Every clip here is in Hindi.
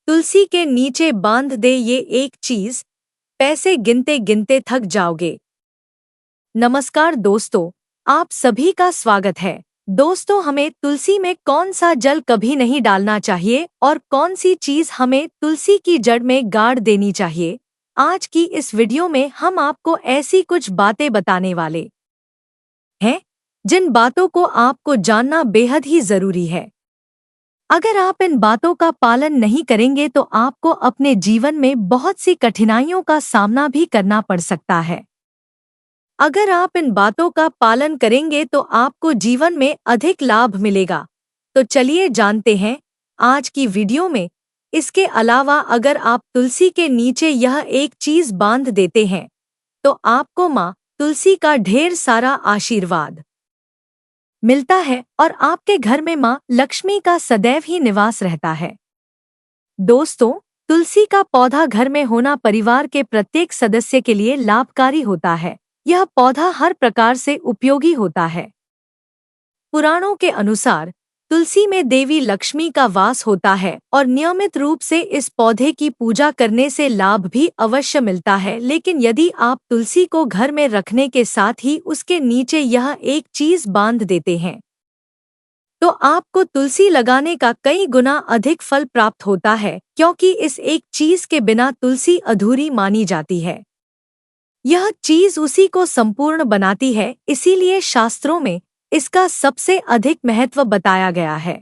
तुलसी के नीचे बांध दे ये एक चीज, पैसे गिनते गिनते थक जाओगे। नमस्कार दोस्तों, आप सभी का स्वागत है। दोस्तों, हमें तुलसी में कौन सा जल कभी नहीं डालना चाहिए और कौन सी चीज हमें तुलसी की जड़ में गाड़ देनी चाहिए। आज की इस वीडियो में हम आपको ऐसी कुछ बातें बताने वाले हैं जिन बातों को आपको जानना बेहद ही जरूरी है। अगर आप इन बातों का पालन नहीं करेंगे तो आपको अपने जीवन में बहुत सी कठिनाइयों का सामना भी करना पड़ सकता है। अगर आप इन बातों का पालन करेंगे तो आपको जीवन में अधिक लाभ मिलेगा। तो चलिए जानते हैं आज की वीडियो में। इसके अलावा अगर आप तुलसी के नीचे यह एक चीज बांध देते हैं तो आपको माँ तुलसी का ढेर सारा आशीर्वाद मिलता है और आपके घर में माँ लक्ष्मी का सदैव ही निवास रहता है। दोस्तों, तुलसी का पौधा घर में होना परिवार के प्रत्येक सदस्य के लिए लाभकारी होता है। यह पौधा हर प्रकार से उपयोगी होता है। पुराणों के अनुसार तुलसी में देवी लक्ष्मी का वास होता है और नियमित रूप से इस पौधे की पूजा करने से लाभ भी अवश्य मिलता है। लेकिन यदि आप तुलसी को घर में रखने के साथ ही उसके नीचे यह एक चीज बांध देते हैं तो आपको तुलसी लगाने का कई गुना अधिक फल प्राप्त होता है, क्योंकि इस एक चीज के बिना तुलसी अधूरी मानी जाती है। यह चीज उसी को संपूर्ण बनाती है, इसीलिए शास्त्रों में इसका सबसे अधिक महत्व बताया गया है।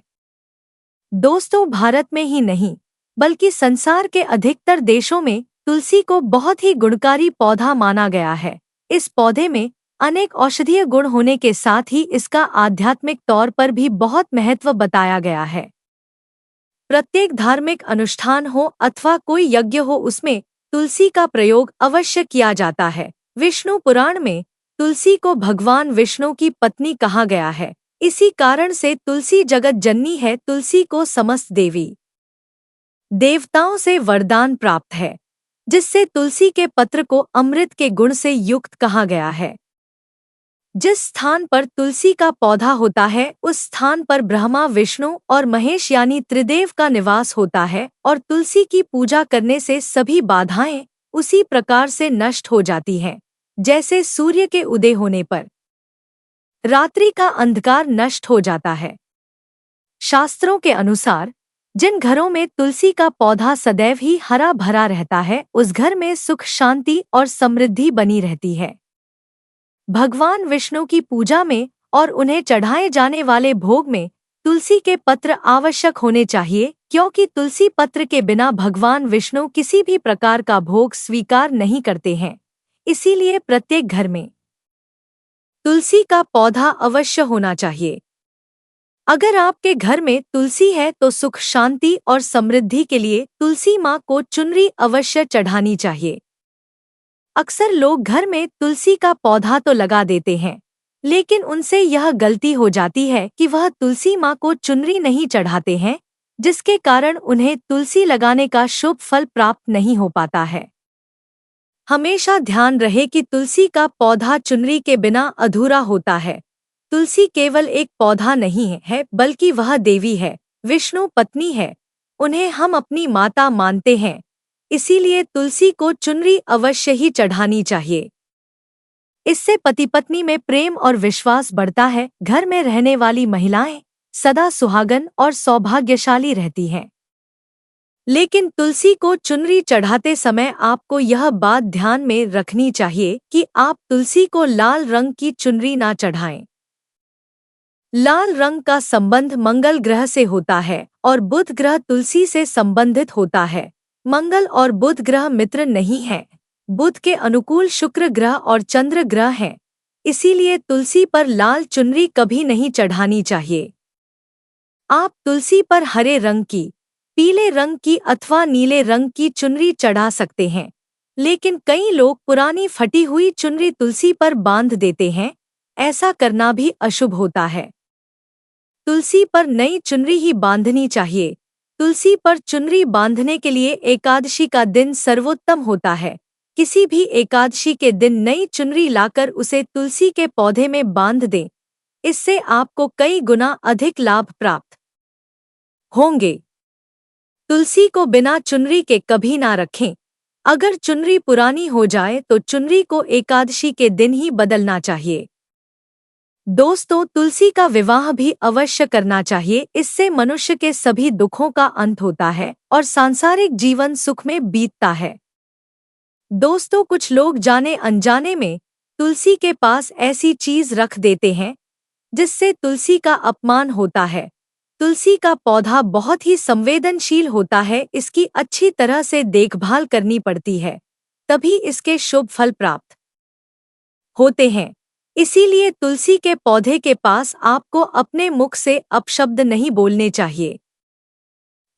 दोस्तों, भारत में ही नहीं बल्कि संसार के अधिकतर देशों में तुलसी को बहुत ही गुणकारी पौधा माना गया है। इस पौधे में अनेक औषधीय गुण होने के साथ ही इसका आध्यात्मिक तौर पर भी बहुत महत्व बताया गया है। प्रत्येक धार्मिक अनुष्ठान हो अथवा कोई यज्ञ हो, उसमें तुलसी का प्रयोग अवश्य किया जाता है। विष्णु पुराण में तुलसी को भगवान विष्णु की पत्नी कहा गया है। इसी कारण से तुलसी जगत जननी है। तुलसी को समस्त देवी देवताओं से वरदान प्राप्त है, जिससे तुलसी के पत्र को अमृत के गुण से युक्त कहा गया है। जिस स्थान पर तुलसी का पौधा होता है उस स्थान पर ब्रह्मा, विष्णु और महेश यानी त्रिदेव का निवास होता है और तुलसी की पूजा करने से सभी बाधाएं उसी प्रकार से नष्ट हो जाती हैं, जैसे सूर्य के उदय होने पर रात्रि का अंधकार नष्ट हो जाता है। शास्त्रों के अनुसार जिन घरों में तुलसी का पौधा सदैव ही हरा भरा रहता है उस घर में सुख, शांति और समृद्धि बनी रहती है। भगवान विष्णु की पूजा में और उन्हें चढ़ाए जाने वाले भोग में तुलसी के पत्र आवश्यक होने चाहिए, क्योंकि तुलसी पत्र के बिना भगवान विष्णु किसी भी प्रकार का भोग स्वीकार नहीं करते हैं। इसीलिए प्रत्येक घर में तुलसी का पौधा अवश्य होना चाहिए। अगर आपके घर में तुलसी है तो सुख, शांति और समृद्धि के लिए तुलसी माँ को चुनरी अवश्य चढ़ानी चाहिए। अक्सर लोग घर में तुलसी का पौधा तो लगा देते हैं, लेकिन उनसे यह गलती हो जाती है कि वह तुलसी माँ को चुनरी नहीं चढ़ाते हैं, जिसके कारण उन्हें तुलसी लगाने का शुभ फल प्राप्त नहीं हो पाता है। हमेशा ध्यान रहे कि तुलसी का पौधा चुनरी के बिना अधूरा होता है। तुलसी केवल एक पौधा नहीं है बल्कि वह देवी है, विष्णु पत्नी है। उन्हें हम अपनी माता मानते हैं, इसीलिए तुलसी को चुनरी अवश्य ही चढ़ानी चाहिए। इससे पति पत्नी में प्रेम और विश्वास बढ़ता है। घर में रहने वाली महिलाएं सदा सुहागन और सौभाग्यशाली रहती हैं। लेकिन तुलसी को चुनरी चढ़ाते समय आपको यह बात ध्यान में रखनी चाहिए कि आप तुलसी को लाल रंग की चुनरी ना चढ़ाएं। लाल रंग का संबंध मंगल ग्रह से होता है और बुध ग्रह तुलसी से संबंधित होता है। मंगल और बुध ग्रह मित्र नहीं हैं। बुध के अनुकूल शुक्र ग्रह और चंद्र ग्रह हैं। इसीलिए तुलसी पर लाल चुनरी कभी नहीं चढ़ानी चाहिए। आप तुलसी पर हरे रंग की, पीले रंग की अथवा नीले रंग की चुनरी चढ़ा सकते हैं, लेकिन कई लोग पुरानी फटी हुई चुनरी तुलसी पर बांध देते हैं। ऐसा करना भी अशुभ होता है। तुलसी पर नई चुनरी ही बांधनी चाहिए। तुलसी पर चुनरी बांधने के लिए एकादशी का दिन सर्वोत्तम होता है। किसी भी एकादशी के दिन नई चुनरी लाकर उसे तुलसी के पौधे में बांध दें। इससे आपको कई गुना अधिक लाभ प्राप्त होंगे। तुलसी को बिना चुनरी के कभी ना रखें। अगर चुनरी पुरानी हो जाए तो चुनरी को एकादशी के दिन ही बदलना चाहिए। दोस्तों, तुलसी का विवाह भी अवश्य करना चाहिए। इससे मनुष्य के सभी दुखों का अंत होता है और सांसारिक जीवन सुख में बीतता है। दोस्तों, कुछ लोग जाने अनजाने में तुलसी के पास ऐसी चीज रख देते हैं जिससे तुलसी का अपमान होता है। तुलसी का पौधा बहुत ही संवेदनशील होता है, इसकी अच्छी तरह से देखभाल करनी पड़ती है, तभी इसके शुभ फल प्राप्त होते हैं। इसीलिए तुलसी के पौधे के पास आपको अपने मुख से अपशब्द नहीं बोलने चाहिए।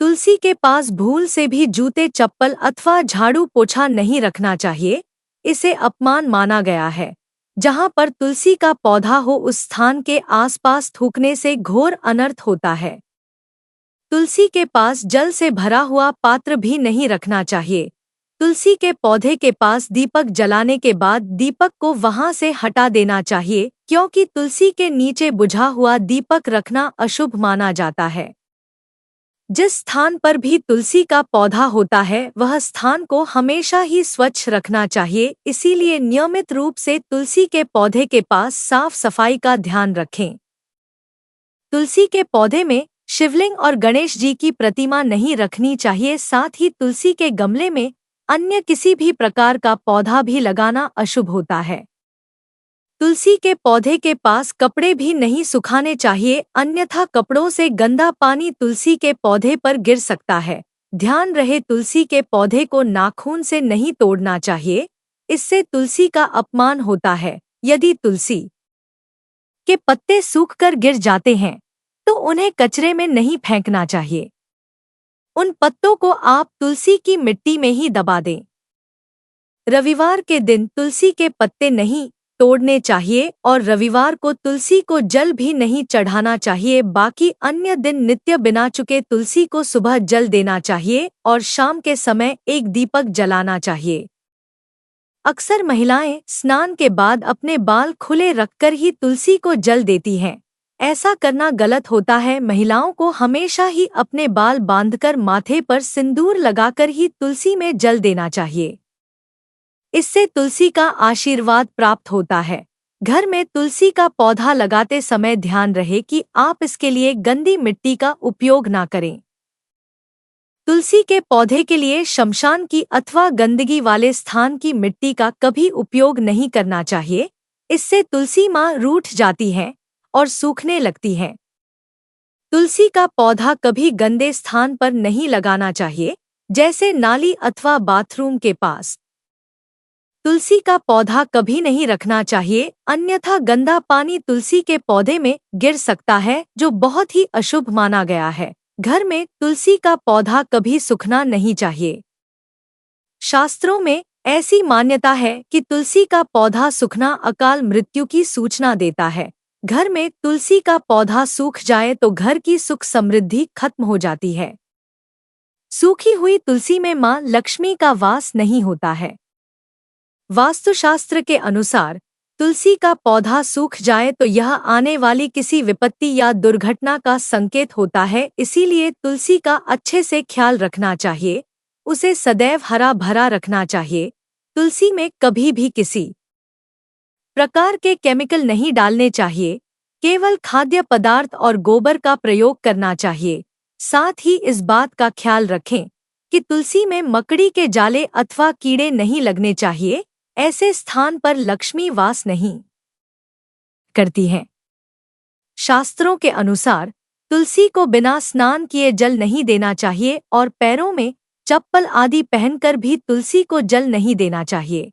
तुलसी के पास भूल से भी जूते चप्पल अथवा झाड़ू पोछा नहीं रखना चाहिए, इसे अपमान माना गया है। जहाँ पर तुलसी का पौधा हो उस स्थान के आसपास थूकने से घोर अनर्थ होता है। तुलसी के पास जल से भरा हुआ पात्र भी नहीं रखना चाहिए। तुलसी के पौधे के पास दीपक जलाने के बाद दीपक को वहां से हटा देना चाहिए, क्योंकि तुलसी के नीचे बुझा हुआ दीपक रखना अशुभ माना जाता है। जिस स्थान पर भी तुलसी का पौधा होता है वह स्थान को हमेशा ही स्वच्छ रखना चाहिए। इसीलिए नियमित रूप से तुलसी के पौधे के पास साफ सफाई का ध्यान रखें। तुलसी के पौधे में शिवलिंग और गणेश जी की प्रतिमा नहीं रखनी चाहिए। साथ ही तुलसी के गमले में अन्य किसी भी प्रकार का पौधा भी लगाना अशुभ होता है। तुलसी के पौधे के पास कपड़े भी नहीं सुखाने चाहिए, अन्यथा कपड़ों से गंदा पानी तुलसी के पौधे पर गिर सकता है। ध्यान रहे, तुलसी के पौधे को नाखून से नहीं तोड़ना चाहिए, इससे तुलसी का अपमान होता है। यदि तुलसी के पत्ते सूखकर गिर जाते हैं तो उन्हें कचरे में नहीं फेंकना चाहिए। उन पत्तों को आप तुलसी की मिट्टी में ही दबा दें। रविवार के दिन तुलसी के पत्ते नहीं तोड़ने चाहिए और रविवार को तुलसी को जल भी नहीं चढ़ाना चाहिए। बाकी अन्य दिन नित्य बिना चुके तुलसी को सुबह जल देना चाहिए और शाम के समय एक दीपक जलाना चाहिए। अक्सर महिलाएं स्नान के बाद अपने बाल खुले रखकर ही तुलसी को जल देती हैं। ऐसा करना गलत होता है। महिलाओं को हमेशा ही अपने बाल बांधकर माथे पर सिंदूर लगाकर ही तुलसी में जल देना चाहिए। इससे तुलसी का आशीर्वाद प्राप्त होता है। घर में तुलसी का पौधा लगाते समय ध्यान रहे कि आप इसके लिए गंदी मिट्टी का उपयोग ना करें। तुलसी के पौधे के लिए शमशान की अथवा गंदगी वाले स्थान की मिट्टी का कभी उपयोग नहीं करना चाहिए। इससे तुलसी माँ रूठ जाती हैं और सूखने लगती हैं। तुलसी का पौधा कभी गंदे स्थान पर नहीं लगाना चाहिए, जैसे नाली अथवा बाथरूम के पास। तुलसी का पौधा कभी नहीं रखना चाहिए, अन्यथा गंदा पानी तुलसी के पौधे में गिर सकता है, जो बहुत ही अशुभ माना गया है। घर में तुलसी का पौधा कभी सूखना नहीं चाहिए। शास्त्रों में ऐसी मान्यता है कि तुलसी का पौधा सूखना अकाल मृत्यु की सूचना देता है। घर में तुलसी का पौधा सूख जाए तो घर की सुख समृद्धि खत्म हो जाती है। सूखी हुई तुलसी में मां लक्ष्मी का वास नहीं होता है। वास्तुशास्त्र के अनुसार तुलसी का पौधा सूख जाए तो यह आने वाली किसी विपत्ति या दुर्घटना का संकेत होता है। इसीलिए तुलसी का अच्छे से ख्याल रखना चाहिए, उसे सदैव हरा भरा रखना चाहिए। तुलसी में कभी भी किसी प्रकार के केमिकल नहीं डालने चाहिए, केवल खाद्य पदार्थ और गोबर का प्रयोग करना चाहिए। साथ ही इस बात का ख्याल रखें कि तुलसी में मकड़ी के जाले अथवा कीड़े नहीं लगने चाहिए। ऐसे स्थान पर लक्ष्मी वास नहीं करती है। शास्त्रों के अनुसार तुलसी को बिना स्नान किए जल नहीं देना चाहिए और पैरों में चप्पल आदि पहनकर भी तुलसी को जल नहीं देना चाहिए।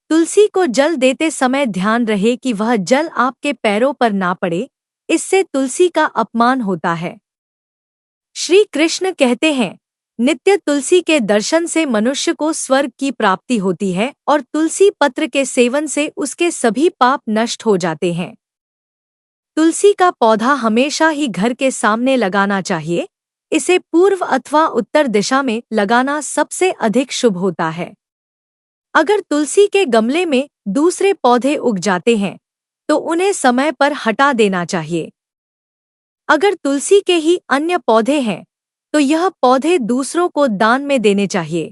तुलसी को जल देते समय ध्यान रहे कि वह जल आपके पैरों पर ना पड़े, इससे तुलसी का अपमान होता है। श्री कृष्ण कहते हैं, नित्य तुलसी के दर्शन से मनुष्य को स्वर्ग की प्राप्ति होती है और तुलसी पत्र के सेवन से उसके सभी पाप नष्ट हो जाते हैं। तुलसी का पौधा हमेशा ही घर के सामने लगाना चाहिए। इसे पूर्व अथवा उत्तर दिशा में लगाना सबसे अधिक शुभ होता है। अगर तुलसी के गमले में दूसरे पौधे उग जाते हैं तो उन्हें समय पर हटा देना चाहिए। अगर तुलसी के ही अन्य पौधे हैं तो यह पौधे दूसरों को दान में देने चाहिए।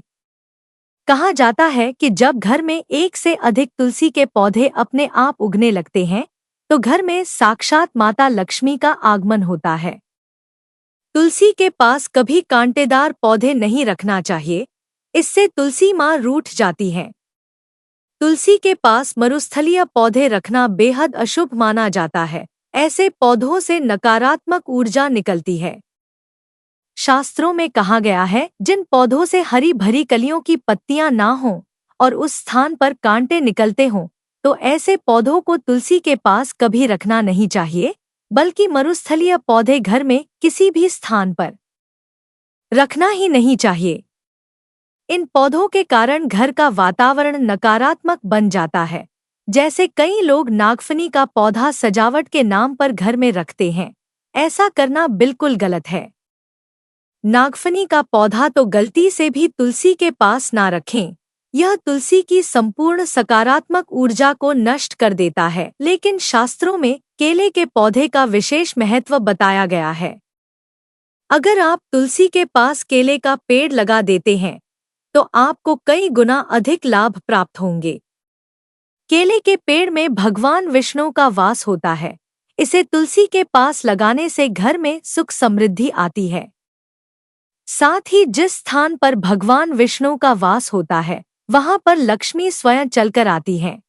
कहा जाता है कि जब घर में एक से अधिक तुलसी के पौधे अपने आप उगने लगते हैं, तो घर में साक्षात माता लक्ष्मी का आगमन होता है। तुलसी के पास कभी कांटेदार पौधे नहीं रखना चाहिए, इससे तुलसी माँ रूठ जाती हैं। तुलसी के पास मरुस्थलीय पौधे रखना बेहद अशुभ माना जाता है। ऐसे पौधों से नकारात्मक ऊर्जा निकलती है। शास्त्रों में कहा गया है, जिन पौधों से हरी भरी कलियों की पत्तियां ना हों और उस स्थान पर कांटे निकलते हों, तो ऐसे पौधों को तुलसी के पास कभी रखना नहीं चाहिए, बल्कि मरुस्थलीय पौधे घर में किसी भी स्थान पर रखना ही नहीं चाहिए। इन पौधों के कारण घर का वातावरण नकारात्मक बन जाता है। जैसे कई लोग नागफनी का पौधा सजावट के नाम पर घर में रखते हैं। ऐसा करना बिल्कुल गलत है। नागफनी का पौधा तो गलती से भी तुलसी के पास ना रखें। यह तुलसी की संपूर्ण सकारात्मक ऊर्जा को नष्ट कर देता है। लेकिन शास्त्रों में केले के पौधे का विशेष महत्व बताया गया है। अगर आप तुलसी के पास केले का पेड़ लगा देते हैं, तो आपको कई गुना अधिक लाभ प्राप्त होंगे। केले के पेड़ में भगवान विष्णु का वास होता है। इसे तुलसी के पास लगाने से घर में सुख समृद्धि आती है। साथ ही जिस स्थान पर भगवान विष्णु का वास होता है, वहां पर लक्ष्मी स्वयं चलकर आती हैं।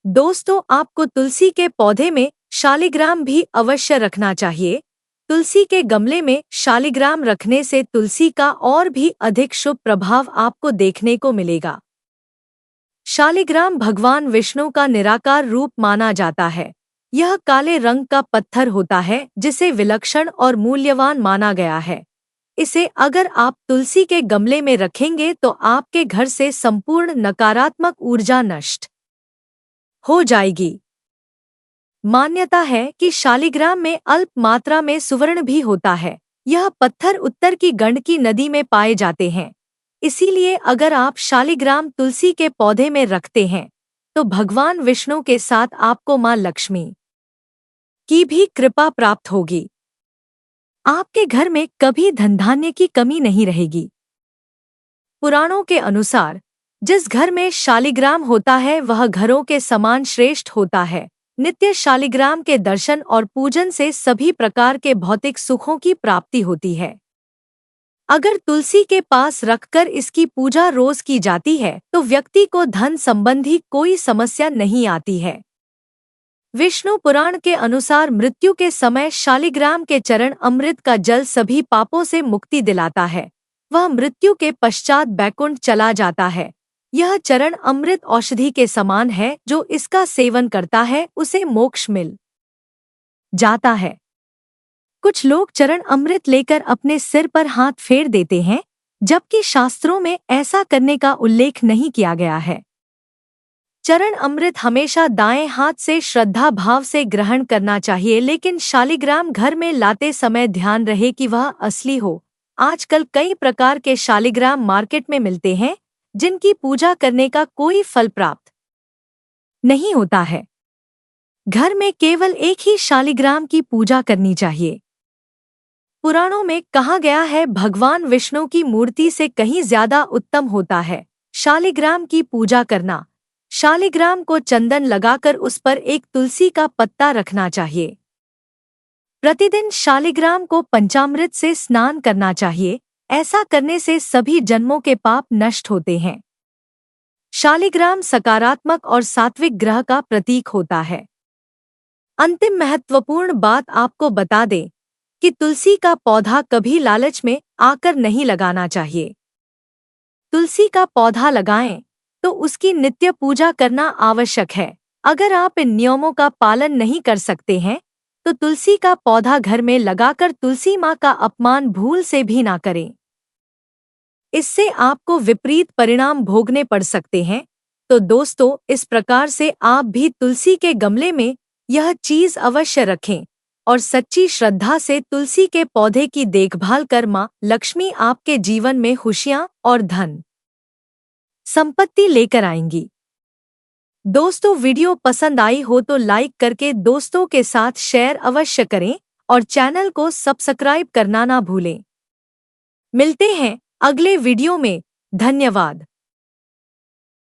दोस्तों, आपको तुलसी के पौधे में शालिग्राम भी अवश्य रखना चाहिए। तुलसी के गमले में शालिग्राम रखने से तुलसी का और भी अधिक शुभ प्रभाव आपको देखने को मिलेगा। शालिग्राम भगवान विष्णु का निराकार रूप माना जाता है। यह काले रंग का पत्थर होता है, जिसे विलक्षण और मूल्यवान माना गया है। इसे अगर आप तुलसी के गमले में रखेंगे तो आपके घर से संपूर्ण नकारात्मक ऊर्जा नष्ट हो जाएगी। मान्यता है कि शालिग्राम में अल्प मात्रा में सुवर्ण भी होता है। यह पत्थर उत्तर की गंडकी नदी में पाए जाते हैं। इसीलिए अगर आप शालिग्राम तुलसी के पौधे में रखते हैं, तो भगवान विष्णु के साथ आपको मां लक्ष्मी की भी कृपा प्राप्त होगी। आपके घर में कभी धन धान्य की कमी नहीं रहेगी। पुराणों के अनुसार जिस घर में शालिग्राम होता है, वह घरों के समान श्रेष्ठ होता है। नित्य शालिग्राम के दर्शन और पूजन से सभी प्रकार के भौतिक सुखों की प्राप्ति होती है। अगर तुलसी के पास रखकर इसकी पूजा रोज की जाती है, तो व्यक्ति को धन संबंधी कोई समस्या नहीं आती है। विष्णु पुराण के अनुसार मृत्यु के समय शालिग्राम के चरण अमृत का जल सभी पापों से मुक्ति दिलाता है। वह मृत्यु के पश्चात बैकुंठ चला जाता है। यह चरण अमृत औषधि के समान है। जो इसका सेवन करता है, उसे मोक्ष मिल जाता है। कुछ लोग चरण अमृत लेकर अपने सिर पर हाथ फेर देते हैं, जबकि शास्त्रों में ऐसा करने का उल्लेख नहीं किया गया है। चरण अमृत हमेशा दाएं हाथ से श्रद्धा भाव से ग्रहण करना चाहिए, लेकिन शालिग्राम घर में लाते समय ध्यान रहे कि वह असली हो। आजकल कई प्रकार के शालिग्राम मार्केट में मिलते हैं, जिनकी पूजा करने का कोई फल प्राप्त नहीं होता है। घर में केवल एक ही शालिग्राम की पूजा करनी चाहिए। पुराणों में कहा गया है, भगवान विष्णु की मूर्ति से कहीं ज्यादा उत्तम होता है शालिग्राम की पूजा करना। शालिग्राम को चंदन लगाकर उस पर एक तुलसी का पत्ता रखना चाहिए। प्रतिदिन शालिग्राम को पंचामृत से स्नान करना चाहिए। ऐसा करने से सभी जन्मों के पाप नष्ट होते हैं। शालिग्राम सकारात्मक और सात्विक ग्रह का प्रतीक होता है। अंतिम महत्वपूर्ण बात आपको बता दें कि तुलसी का पौधा कभी लालच में आकर नहीं लगाना चाहिए। तुलसी का पौधा लगाएं तो उसकी नित्य पूजा करना आवश्यक है। अगर आप इन नियमों का पालन नहीं कर सकते हैं, तो तुलसी का पौधा घर में लगाकर तुलसी माँ का अपमान भूल से भी ना करें। इससे आपको विपरीत परिणाम भोगने पड़ सकते हैं। तो दोस्तों, इस प्रकार से आप भी तुलसी के गमले में यह चीज अवश्य रखें और सच्ची श्रद्धा से तुलसी के पौधे की देखभाल कर माँ लक्ष्मी आपके जीवन में खुशियाँ और धन संपत्ति लेकर आएंगी। दोस्तों, वीडियो पसंद आई हो तो लाइक करके दोस्तों के साथ शेयर अवश्य करें और चैनल को सब्सक्राइब करना ना भूलें। मिलते हैं अगले वीडियो में। धन्यवाद।